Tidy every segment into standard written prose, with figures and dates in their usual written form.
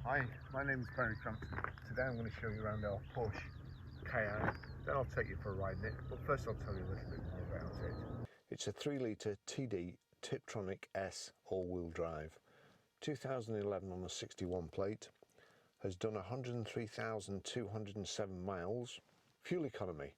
Hi, my name is Barry Crampton. Today I'm going to show you around our Porsche Cayenne, then I'll take you for a ride in it, but first I'll tell you a little bit more about it. It's a 3-litre TD Tiptronic S all-wheel drive, 2011 on a 61 plate, has done 103,207 miles, fuel economy,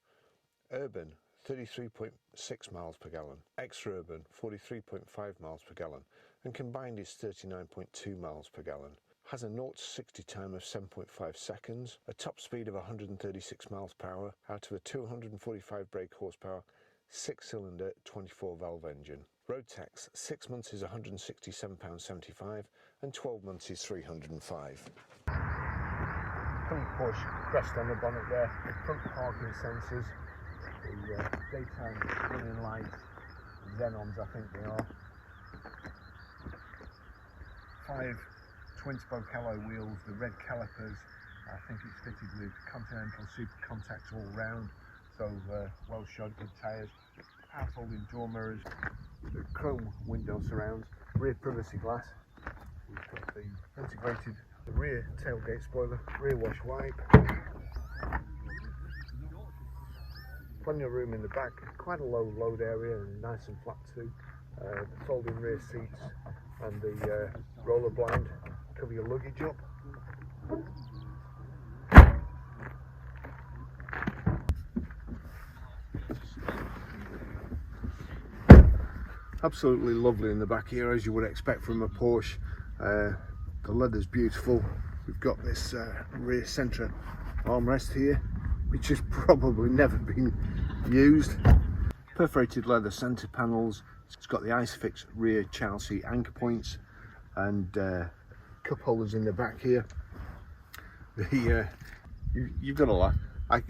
urban 33.6 miles per gallon, extra-urban 43.5 miles per gallon, and combined is 39.2 miles per gallon. Has a 0 to 60 time of 7.5 seconds, a top speed of 136 miles per hour out of a 245 brake horsepower, 6-cylinder 24 valve engine. Road tax 6 months is £167.75 and 12 months is £305. Some Porsche crest on the bonnet there, the front parking sensors, the daytime running lights, xenons I think they are, 5 twin-spoke alloy wheels, the red calipers. I think it's fitted with Continental super contacts all round, so well shod, good tyres, power folding door mirrors, the chrome window surrounds, rear privacy glass, we've got the integrated rear tailgate spoiler, rear wash wipe, plenty of room in the back, quite a low load area and nice and flat too, the folding rear seats and the roller blind cover your luggage up. Absolutely lovely in the back here, as you would expect from a Porsche. The leather's beautiful. We've got this rear centre armrest here, which has probably never been used. Perforated leather centre panels. It's got the Isofix rear child seat anchor points and cup holders in the back here. You've got a lot. I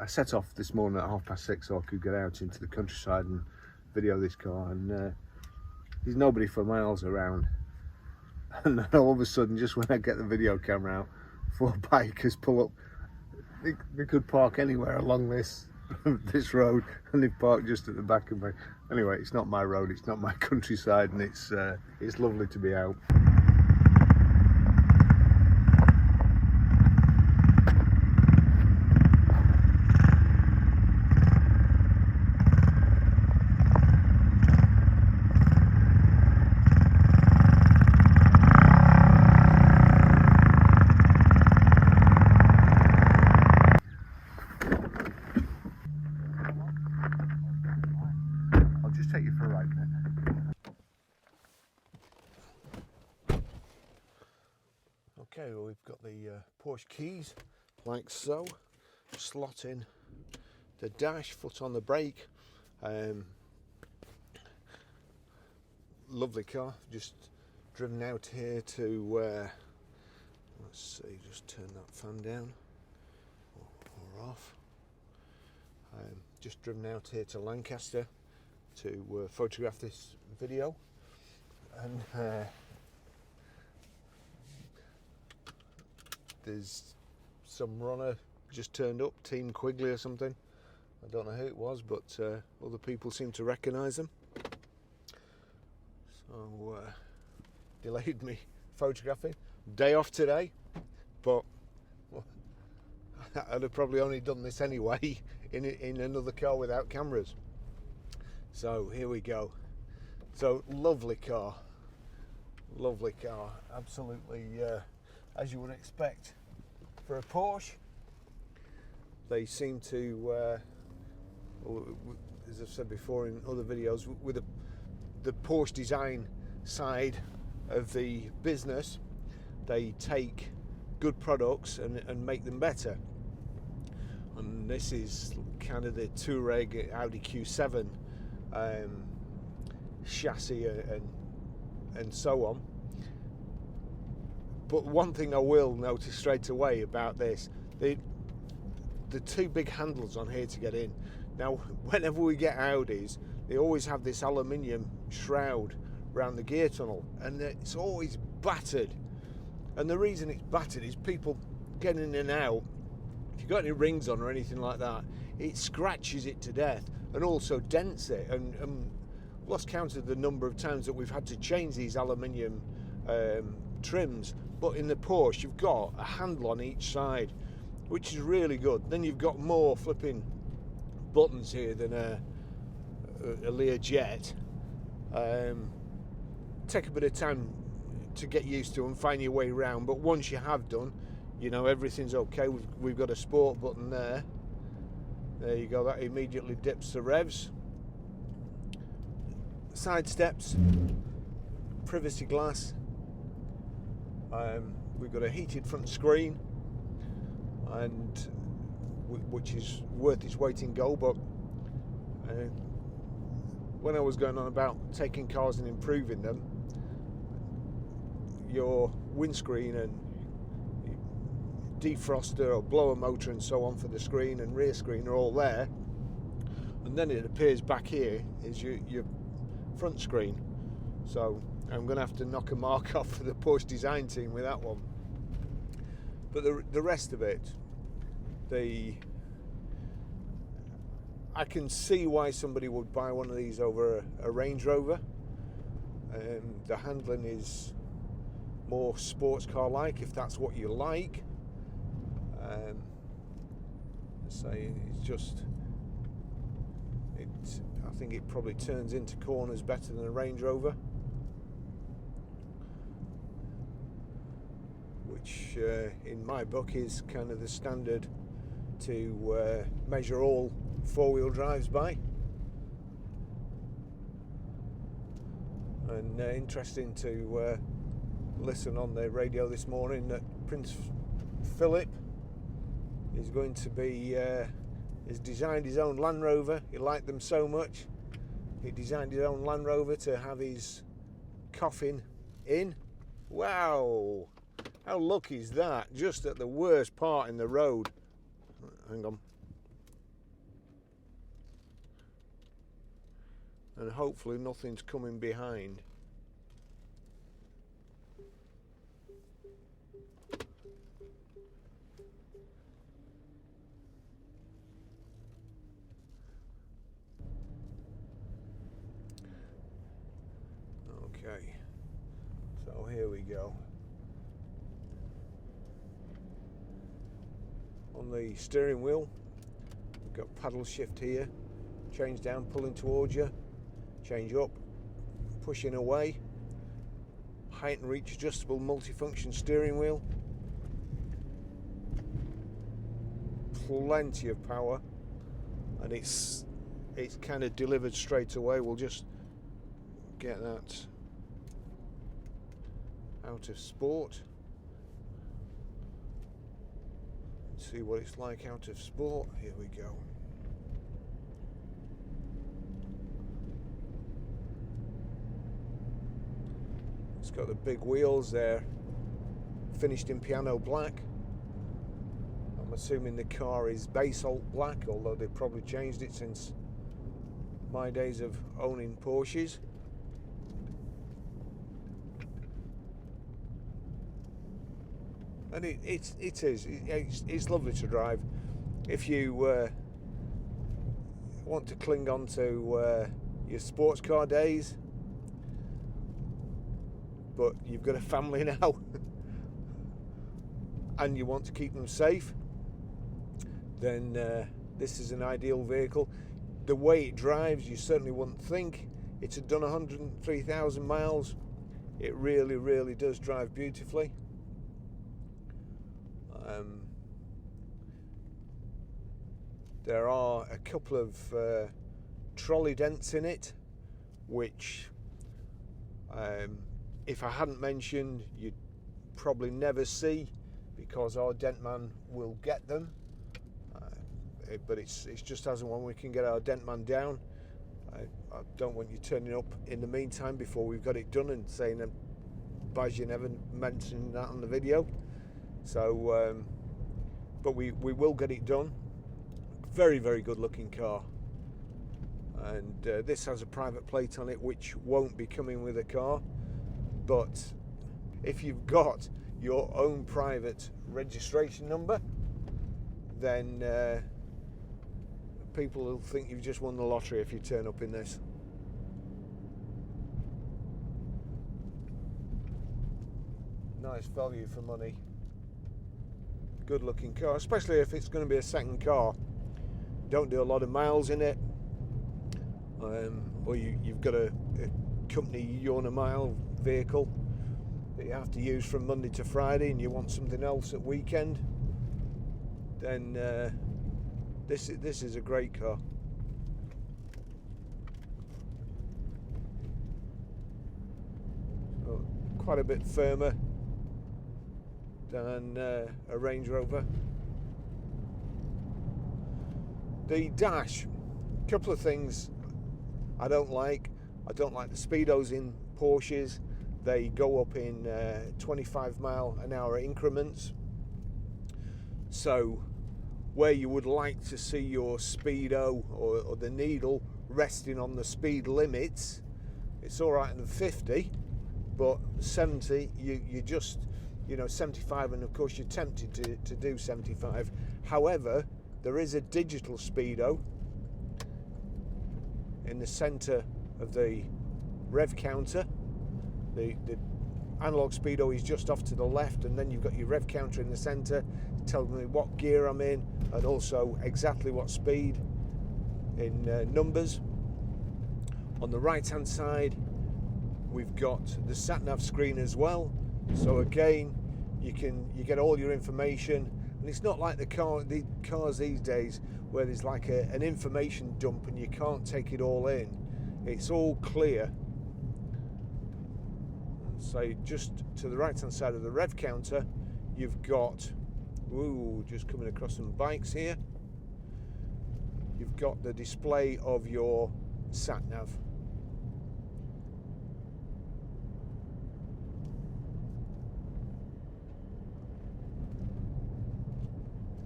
set off this morning at 6:30 so I could get out into the countryside and video this car, and there's nobody for miles around, and then all of a sudden, just when I get the video camera out, 4 bikers pull up. They could park anywhere along this road, and they've parked just at the back of me. Anyway, it's not my road, it's not my countryside, and it's lovely to be out. Take you for a ride then. Okay, well, we've got the Porsche keys like so, slot in the dash, foot on the brake. Lovely car, just driven out here to let's see, just turn that fan down or off. Just driven out here to Lancaster to photograph this video, and there's some runner just turned up, Team Quigley or something. I don't know who it was, but other people seem to recognise them, so delayed me photographing. Day off today, but well, I'd have probably only done this anyway in another car without cameras. So here we go. So lovely car, absolutely as you would expect for a Porsche. They seem to, as I've said before in other videos, with the Porsche design side of the business, they take good products and make them better. And this is kind of the Touareg Audi Q7 chassis and so on. But one thing I will notice straight away about this, the 2 big handles on here to get in. Now, whenever we get Audis, they always have this aluminium shroud around the gear tunnel, and it's always battered. And the reason it's battered is people getting in and out. If you've got any rings on or anything like that, it scratches it to death and also dents it. And lost count of the number of times that we've had to change these aluminium trims, but in the Porsche you've got a handle on each side, which is really good. Then you've got more flipping buttons here than a Learjet. Take a bit of time to get used to and find your way around, but once you have done, you know everything's okay. We've got a sport button there. There you go, that immediately dips the revs. Side steps, privacy glass. We've got a heated front screen, and which is worth its weight in gold. But when I was going on about taking cars and improving them, your windscreen and defroster or blower motor and so on for the screen and rear screen are all there, and then it appears back here is your front screen. So I'm going to have to knock a mark off for the Porsche design team with that one. But the rest of it, I can see why somebody would buy one of these over a Range Rover. The handling is more sports car like, if that's what you like. I think it probably turns into corners better than a Range Rover, which in my book is kind of the standard to measure all four-wheel drives by. And interesting to listen on the radio this morning that Prince Philip is going to be has designed his own Land Rover. He liked them so much, he designed his own Land Rover to have his coffin in. Wow, how lucky is that? Just at the worst part in the road. Hang on. And hopefully nothing's coming behind. Okay, so here we go. On the steering wheel, we've got paddle shift here, change down, pulling towards you, change up, pushing away, height and reach adjustable multifunction steering wheel, plenty of power, and it's kind of delivered straight away. We'll just get that out of sport. See what it's like out of sport. Here we go. It's got the big wheels there, finished in piano black. I'm assuming the car is basalt black, although they've probably changed it since my days of owning Porsches. And it's lovely to drive. If you want to cling on to your sports car days, but you've got a family now and you want to keep them safe, then this is an ideal vehicle. The way it drives, you certainly wouldn't think it had done 103,000 miles. It really, really does drive beautifully. There are a couple of trolley dents in it, which if I hadn't mentioned, you'd probably never see, because our dent man will get them. But it's just as and when we can get our dent man down. I don't want you turning up in the meantime before we've got it done and saying, Baz, you never mentioned that on the video. So, but we will get it done. Very, very good looking car. And this has a private plate on it, which won't be coming with a car. But if you've got your own private registration number, then people will think you've just won the lottery if you turn up in this. Nice value for money. Good looking car, especially if it's going to be a second car. Don't do a lot of miles in it, or you've got a company you own a mile vehicle that you have to use from Monday to Friday, and you want something else at weekend, then this is a great car. So, quite a bit firmer than a Range Rover. The dash, a couple of things I don't like. I don't like the speedos in Porsches. They go up in 25-mile-an-hour increments. So where you would like to see your speedo or the needle resting on the speed limits, it's all right in 50, but 70, you just, 75, and of course you're tempted to do 75. However, there is a digital speedo in the center of the rev counter. The analog speedo is just off to the left, and then you've got your rev counter in the center telling me what gear I'm in and also exactly what speed in numbers. On the right hand side we've got the sat nav screen as well, so again you get all your information, and it's not like the cars these days where there's like an information dump and you can't take it all in. It's all clear. So just to the right hand side of the rev counter you've got, just coming across some bikes here, you've got the display of your sat nav.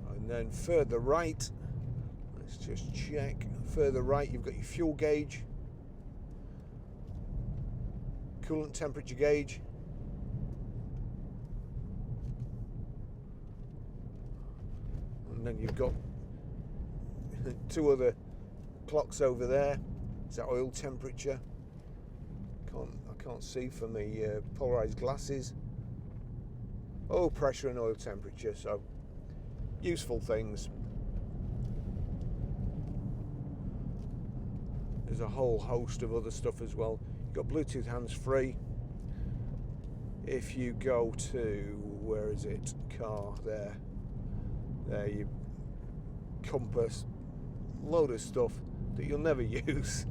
And then further right, let's just check, further right you've got your fuel gauge, coolant temperature gauge, and then you've got two other clocks over there. Is that oil temperature? I can't see for me polarized glasses. Oil pressure and oil temperature, so useful things. There's a whole host of other stuff as well. You've got Bluetooth hands-free. If you go to, where is it? Car, there you compass, load of stuff that you'll never use.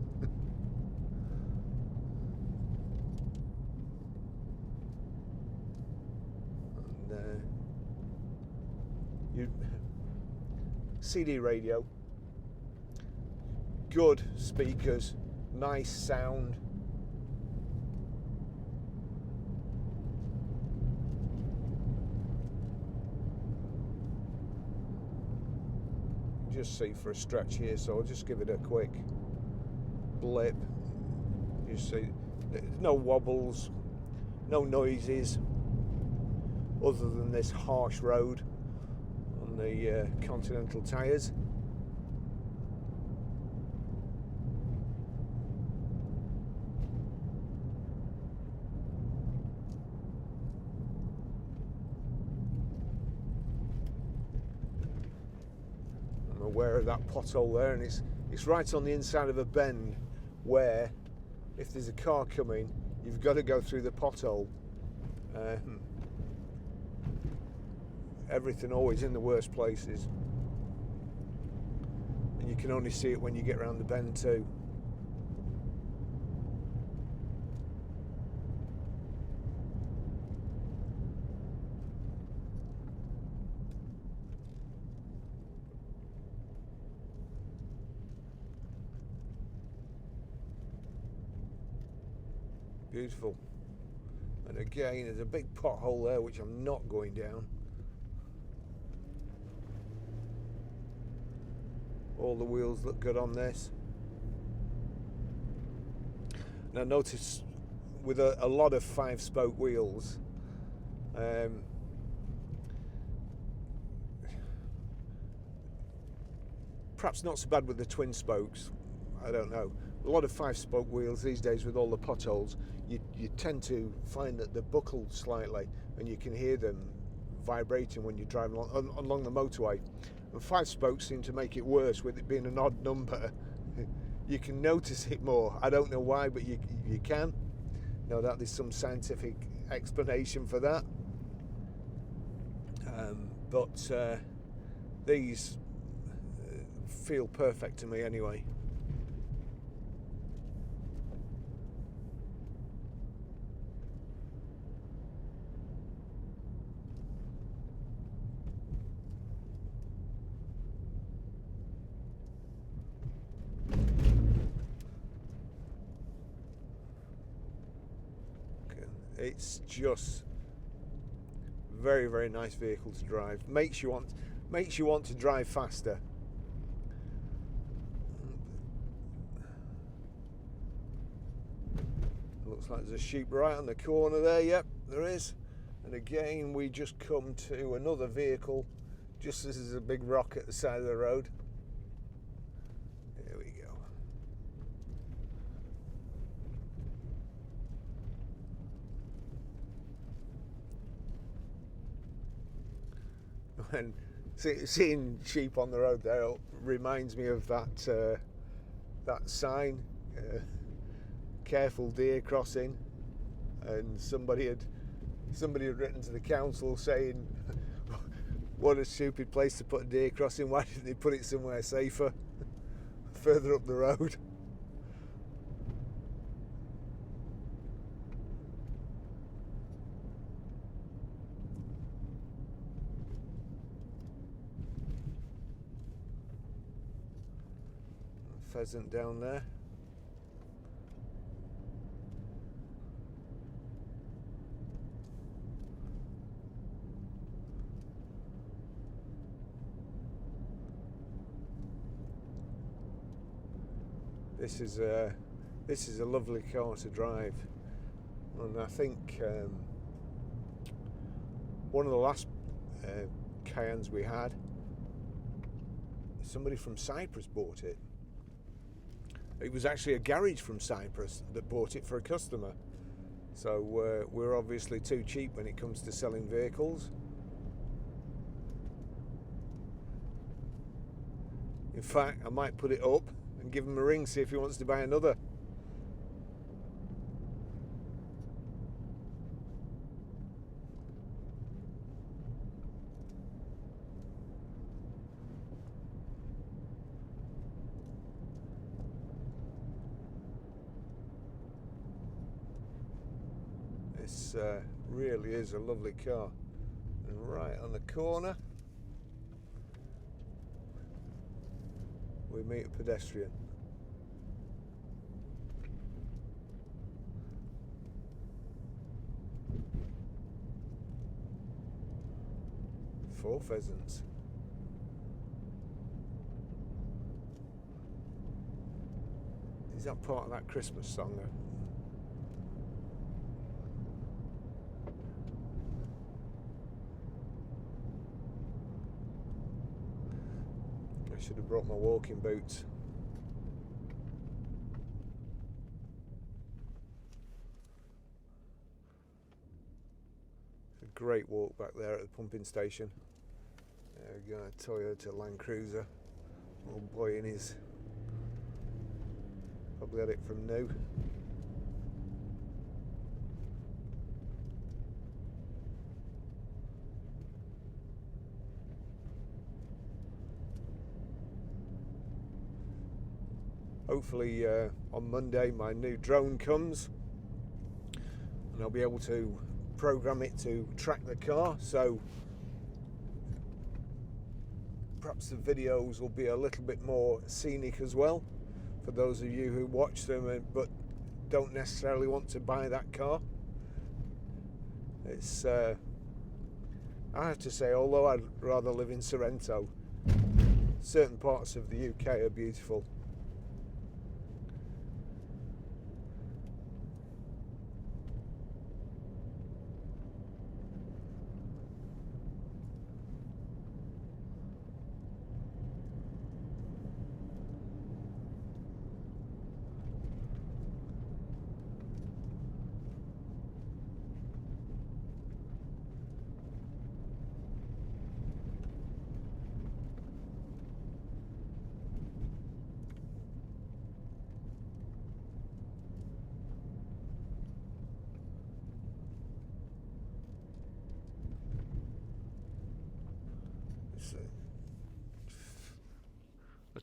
And CD radio, good speakers, nice sound. Just see for a stretch here, so I'll just give it a quick blip. You see, no wobbles, no noises, other than this harsh road on the Continental tyres. Aware of that pothole there, and it's right on the inside of a bend where if there's a car coming you've got to go through the pothole. Everything always in the worst places, and you can only see it when you get around the bend too. Beautiful. And again, there's a big pothole there which I'm not going down. All the wheels look good on this. Now notice with a lot of 5-spoke wheels, perhaps not so bad with the twin spokes, I don't know, a lot of 5-spoke wheels these days with all the potholes, you tend to find that they're buckled slightly, and you can hear them vibrating when you drive along the motorway. And 5 spokes seem to make it worse, with it being an odd number. You can notice it more. I don't know why, but you can. No doubt there's some scientific explanation for that. But these feel perfect to me anyway. It's just very, very nice vehicle to drive. Makes you want to drive faster. Looks like there's a sheep right on the corner there. Yep, there is. And again, we just come to another vehicle, just as there's a big rock at the side of the road. There we go. And seeing sheep on the road there reminds me of that sign, careful deer crossing, and somebody had written to the council saying, what a stupid place to put a deer crossing, why didn't they put it somewhere safer further up the road? Pheasant down there. This is a lovely car to drive, and I think one of the last Cayennes we had, somebody from Cyprus bought it. It was actually a garage from Cyprus that bought it for a customer. So we're obviously too cheap when it comes to selling vehicles. In fact, I might put it up and give him a ring, see if he wants to buy another. This really is a lovely car. And right on the corner, we meet a pedestrian. Four pheasants. Is that part of that Christmas song? I should have brought my walking boots. It's a great walk back there at the pumping station. There we go, a Toyota Land Cruiser. Old boy in his, probably had it from new. Hopefully on Monday my new drone comes and I'll be able to program it to track the car, so perhaps the videos will be a little bit more scenic as well for those of you who watch them but don't necessarily want to buy that car. It's I have to say, although I'd rather live in Sorrento, certain parts of the UK are beautiful.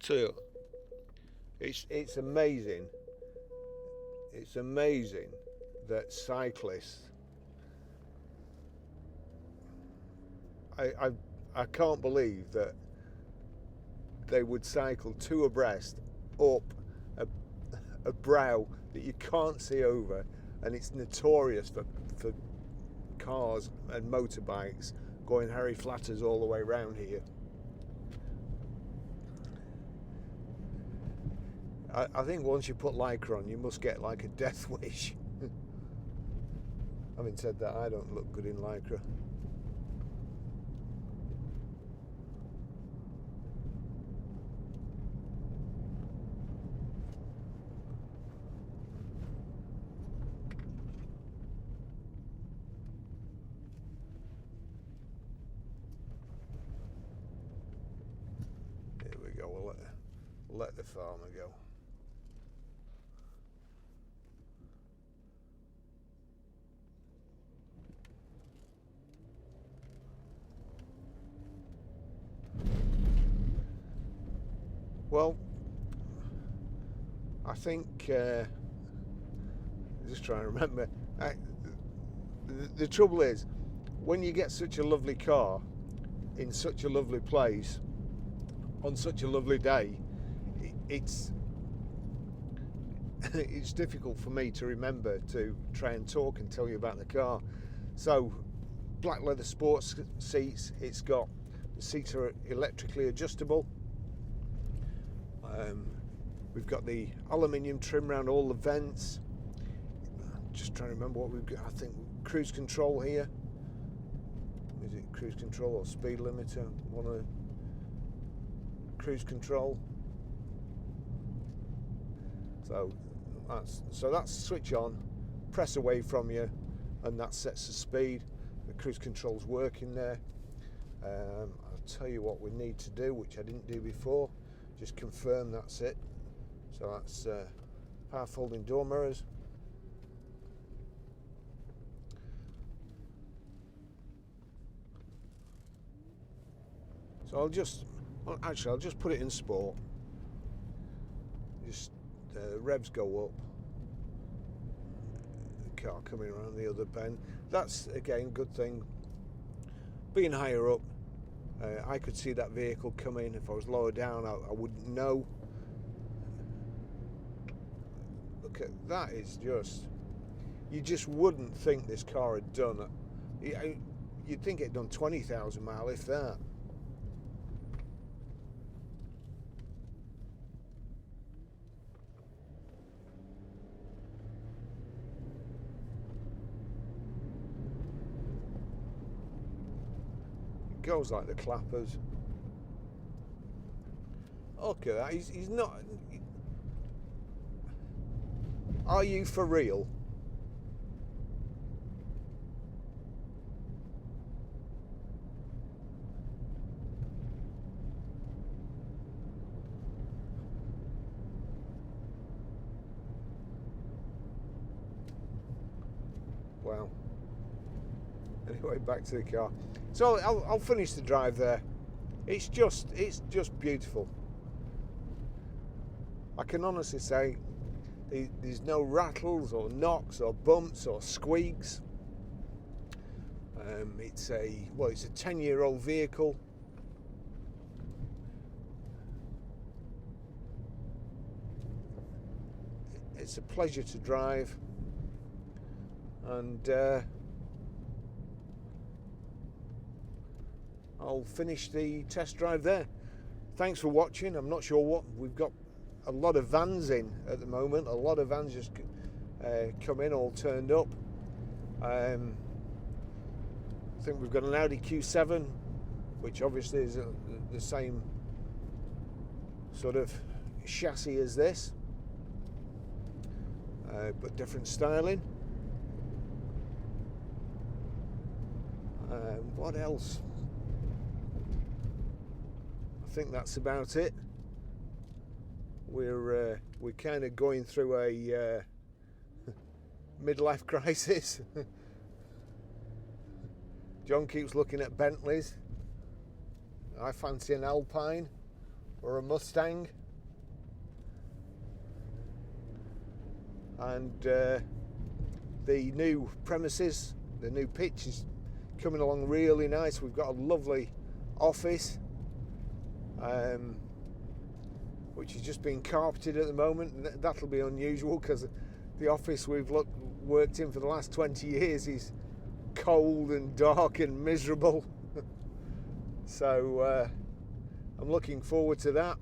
tell you, it's amazing. It's amazing that cyclists, I can't believe that they would cycle two abreast up a brow that you can't see over, and it's notorious for cars and motorbikes going Harry Flatters all the way around here. I think once you put Lycra on, you must get like a death wish. Having said that, I don't look good in Lycra. Here we go, we'll let the farmer go. Well, I think, just trying to remember, the trouble is, when you get such a lovely car, in such a lovely place, on such a lovely day, it's difficult for me to remember to try and talk and tell you about the car. So, black leather sports seats, the seats are electrically adjustable. We've got the aluminium trim around all the vents. Just trying to remember what we've got. I think cruise control here. Is it cruise control or speed limiter? One of cruise control. So that's switch on, press away from you, and that sets the speed. The cruise control's working there. I'll tell you what we need to do, which I didn't do before. Just confirm that's it. So that's power folding door mirrors. So I'll just put it in sport. Just revs go up. The car coming around the other bend. That's again good thing. Being higher up, I could see that vehicle coming. If I was lower down, I wouldn't know. Look at that, is just, you just wouldn't think this car had done it. You'd think it'd done 20,000 miles, if that. It goes like the clappers. Look at that, he's not... Are you for real? Wow. Anyway, back to the car. So I'll finish the drive there. It's just beautiful. I can honestly say there's no rattles or knocks or bumps or squeaks. It's a 10-year-old vehicle. It's a pleasure to drive, and I'll finish the test drive there. Thanks for watching. I'm not sure what we've got. A lot of vans in at the moment. A lot of vans just come in, all turned up. I think we've got an Audi Q7, which obviously is the same sort of chassis as this, but different styling. What else? I think that's about it. We're kind of going through a midlife crisis. John keeps looking at Bentleys. I fancy an Alpine. or a Mustang. And the new premises, the new pitch is coming along really nice. We've got a lovely office, which is just being carpeted at the moment. That'll be unusual because the office we've worked in for the last 20 years is cold and dark and miserable. So I'm looking forward to that.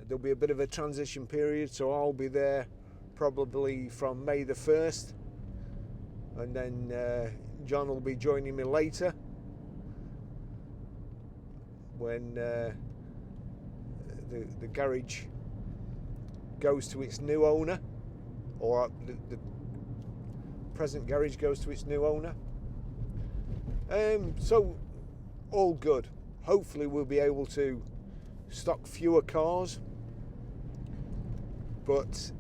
There'll be a bit of a transition period, so I'll be there probably from May the 1st, and then John will be joining me later when the garage goes to its new owner, or the present garage goes to its new owner. So all good. Hopefully we'll be able to stock fewer cars, but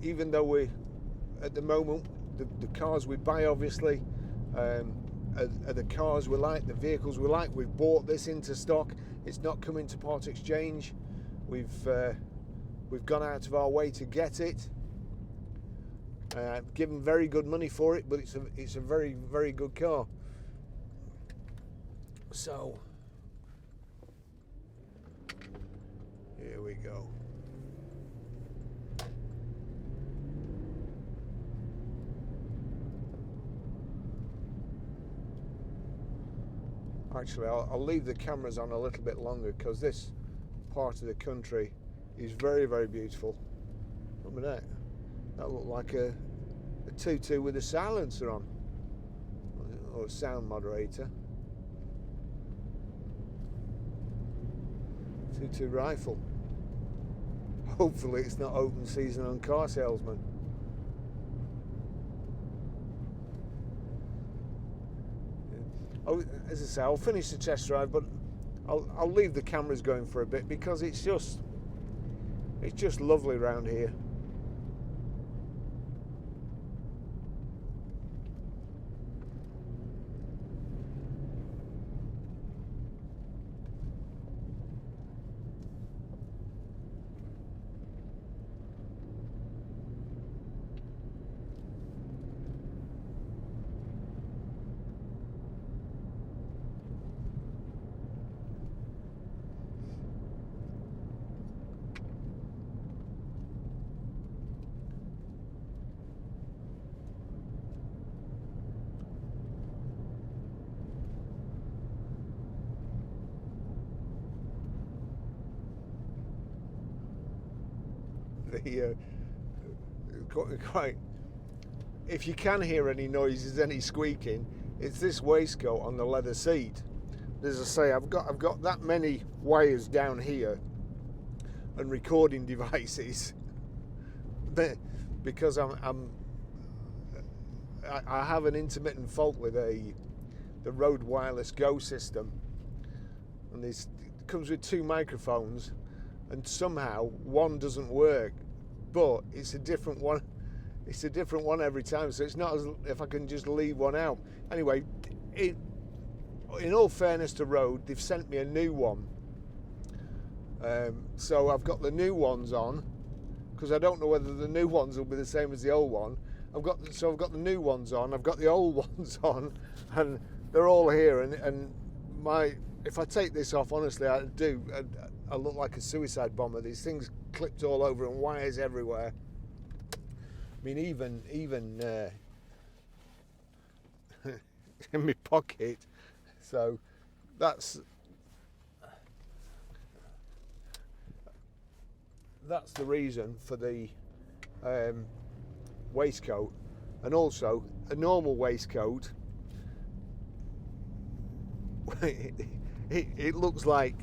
even though we, at the moment, the cars we buy obviously are the cars we like, the vehicles we like. We've bought this into stock. It's not coming to part exchange. We've gone out of our way to get it. Given very good money for it, but it's a very, very good car. So here we go. Actually, I'll leave the cameras on a little bit longer because this part of the country is very, very beautiful. Look at that. That looked like a tutu with a silencer on, or a sound moderator. Tutu rifle. Hopefully it's not open season on Car Salesman. As I say, I'll finish the test drive, but I'll leave the cameras going for a bit because it's just lovely around here. Quite, if you can hear any noises, any squeaking, it's this waistcoat on the leather seat. As I say, I've got that many wires down here and recording devices because I have an intermittent fault with the Rode Wireless Go system, and it comes with 2 microphones, and somehow one doesn't work, but it's a different one. It's a different one every time, so it's not as if I can just leave one out. Anyway, in all fairness to Rode, they've sent me a new one. So I've got the new ones on, because I don't know whether the new ones will be the same as the old one. I've got the new ones on, I've got the old ones on, and they're all here. And if I take this off, honestly, I look like a suicide bomber. These things clipped all over and wires everywhere. I mean, even in my pocket. So that's the reason for the waistcoat. And also a normal waistcoat, it looks like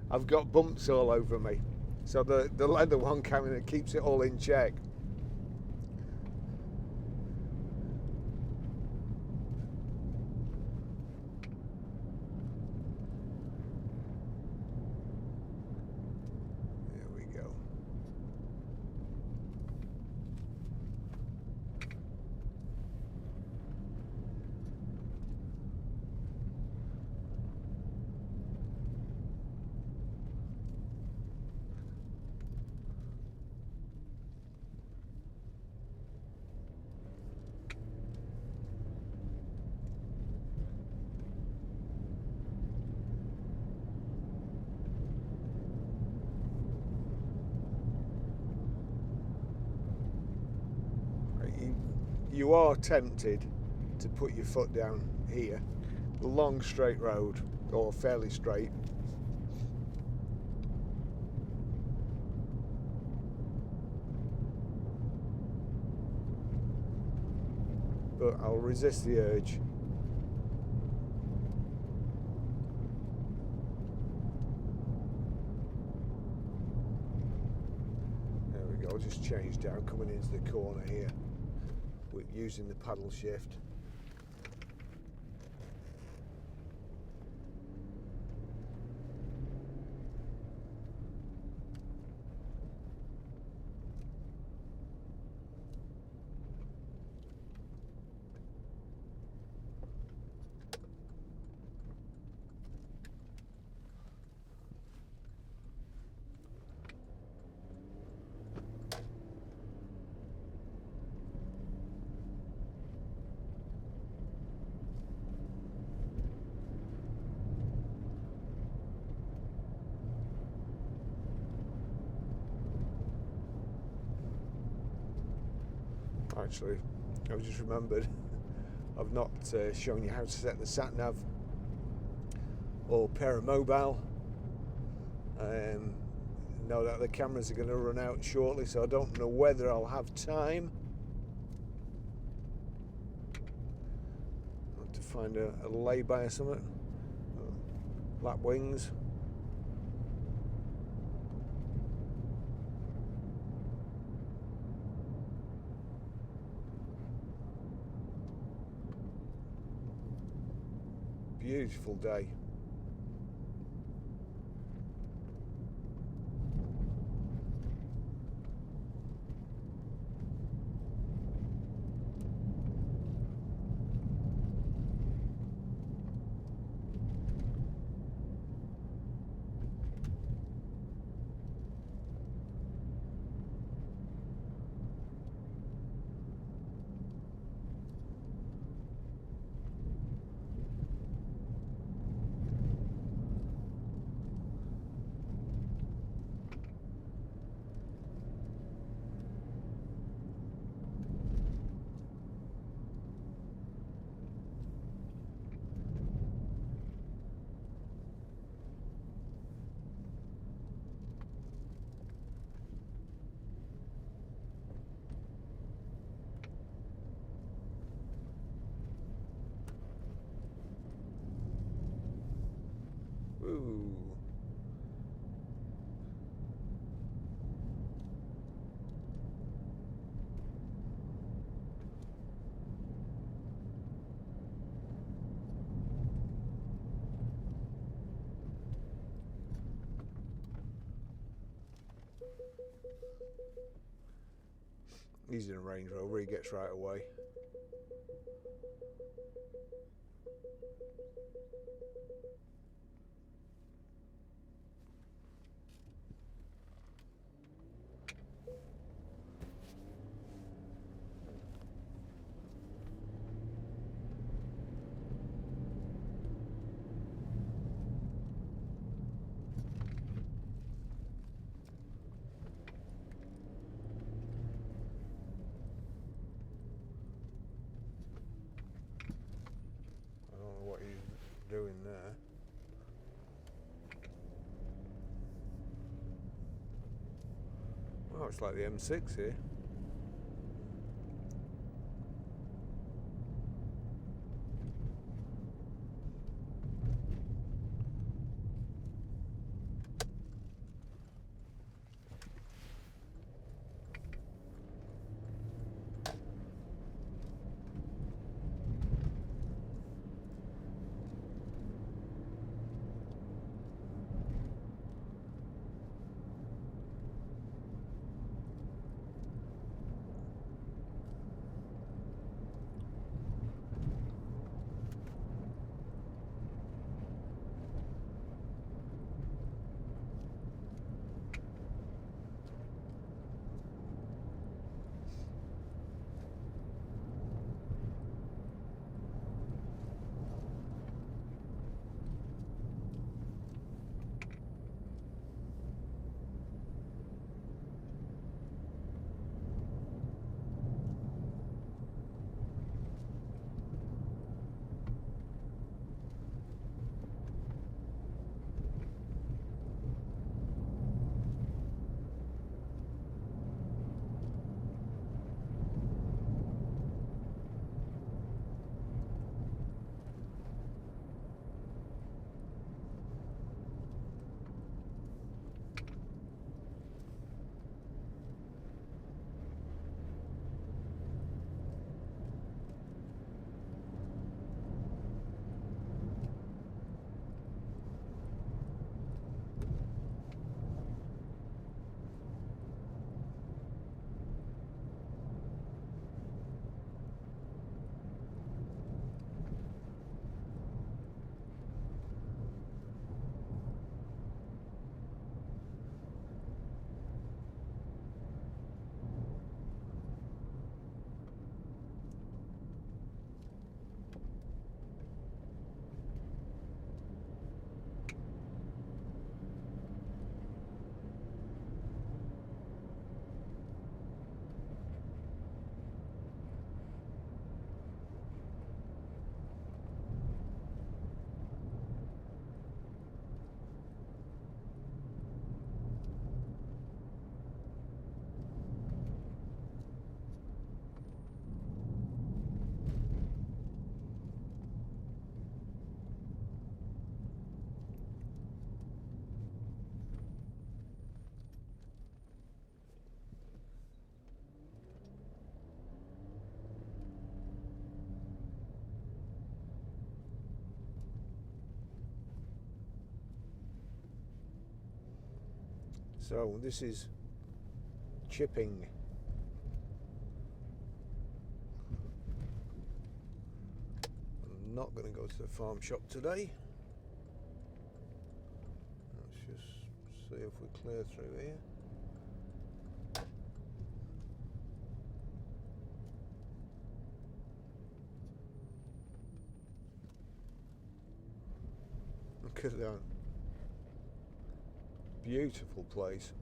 I've got bumps all over me. So the leather one kind of keeps it all in check. There we go. you are tempted to put your foot down here. Long straight road, or fairly straight. But I'll resist the urge. There we go, just change down coming into the corner here with using the paddle shift. Actually, I've just remembered I've not shown you how to set the sat nav or pair a mobile. Know that the cameras are going to run out shortly, so I don't know whether I'll have time. I'll have to find a lay-by or something. Lap wings. Beautiful day. Ooh. He's in a Range Rover, he gets right away. What he's doing there. Oh, it's like the M6 here. So this is chipping. I'm not going to go to the farm shop today. Let's just see if we clear through here. Look at that. Beautiful place.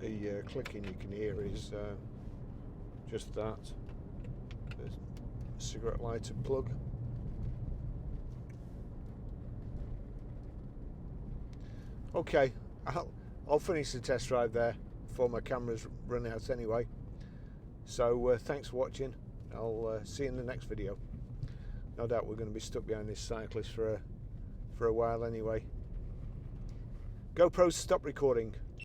The clicking you can hear is just that. There's a cigarette lighter plug. Okay, I'll finish the test drive there before my camera's run out anyway. So thanks for watching. I'll see you in the next video. No doubt we're going to be stuck behind this cyclist for a while anyway. GoPro, stop recording.